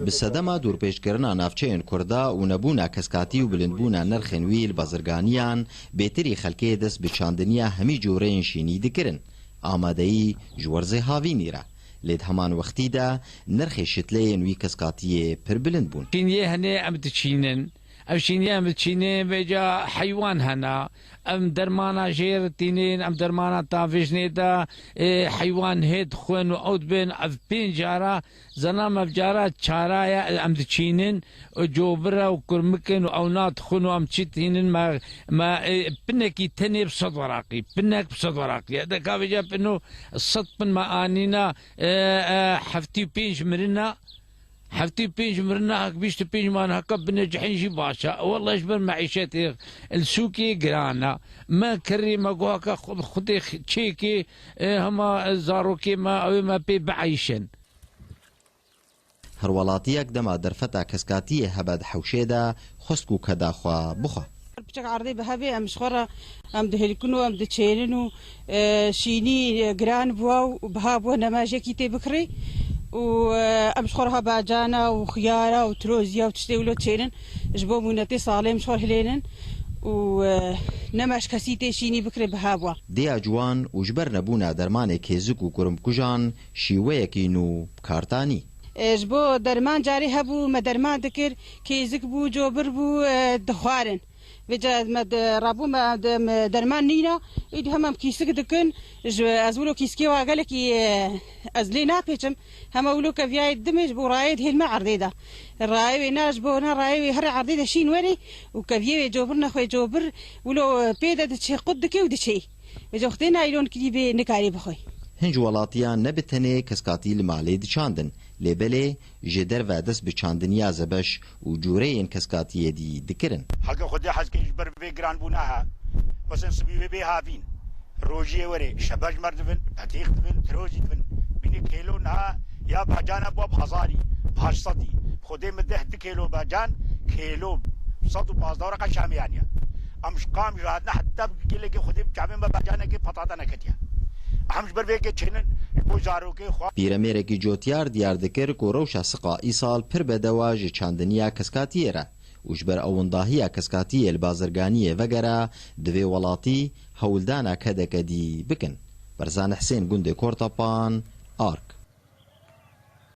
بسەدەما دوورپێشکردنا ناوچەیەن کووردا و نەبوونا کەسکاتی و بلندبوونا نرخên wî li bazirganiyan bêtirî xelkê dest bi çandiniya hemî coreyên şînî dikirin amadeyî ji werzê havînî re lê di heman wextî de nirxê şitleyên wî keskatiyê pir bilind bûn. Şîniyê henê em diçînin. Ev şîniye em diçînê vêca heywan hene. Em dermana jêr tînin, em dermana tavêjnê de heywan hê dixwin û ew dibin ev pênc cara zana mev cara çaraya em diçînin cobira û kurmikin û ew nadixwin û em çi tînin me pinekî tenê bi sed weraqî pinek bi sed weraqî deka vêca pin û sed pin me anîna heftî û pênc mirina هفتي بينج مرنا بيشت بينج ما هكا بنجحين جي باشا والله اجبر معيشتي السوقي قرانا ما كري ما قوكا خدي تشيكي هما زاروكي ما بي بعيشن هەروەڵاتیەک دەما دەرفەتا کەسکاتیە هەبە حەوشێدا خۆست و کەداخوا بخۆ بچك عرضي بهبي ام شخرة ام دهلكنو ام دتشينو شيني قران بوا وبها بوا نماجي كي بكري وامشخورها باجانا وخيارة وتروزيا وتشتيولو تشيرن جبو مونتي صالي مشخور هلينن ونماش كسيتي شيني بكري بهابوا ديا جوان وجبر نبونا درمان كيزك وكرم كجان شيويكينو كارتاني جبو درمان جاري هبو ما درمان دكر كيزك بو جوبر بو دخوارن بجا مد رابو ما درمان نينا إيد همام كيسك دكن أزولو كيسكي واقالكي أزلينا بيتم هما ولو كفياي الدمج بو رايد هي المعرضة الرايوي ناج بونا رايوي هر عرضيدة شين وري وكفياي جوبرنا خوي جوبر ولو بيدا دتشي قدكي ودتشي بجا اختينا ايلون كليبي نكاري بخوي هنج وڵاتیان نەبتەنێ کەسکاتی لە ماڵێ دچاندن لێبەلێ ژێ دەرڤە دەست بە چاندنیا زەبەش و جوورەیەن کەسکاتیەدی دکردن حەقە خودی حەزکەیش بەر بێ گران بووناها مەسەن سبی بێ هاوین ڕۆژیە وەرێ شەبەش مەردبن پەتیخ دبن ترۆزی دبن بینی کیلۆ نها یا باجانە بۆ هەزاری پاش سەدی خودێ مدە دو کیلۆ باجان کیلۆ 115 ڕقە شامیانە ئەمش قام ژادنە حتا گلێکی خودی بچابێن بە باجانێکی پەتاتە نەکەتیە پیرەمێرێکی جۆتیار دیار دکرد و ڕەوشە سقا ئیساڵ پر بەدەوا ژە چاندنیا کەسکاتیێرە و ji ber ewendahiya keskatiyê li bazirganiyê vegere divê welatî hewildana kedekê dî bikin. Berzan Hesên gundê Kortapan, Ark.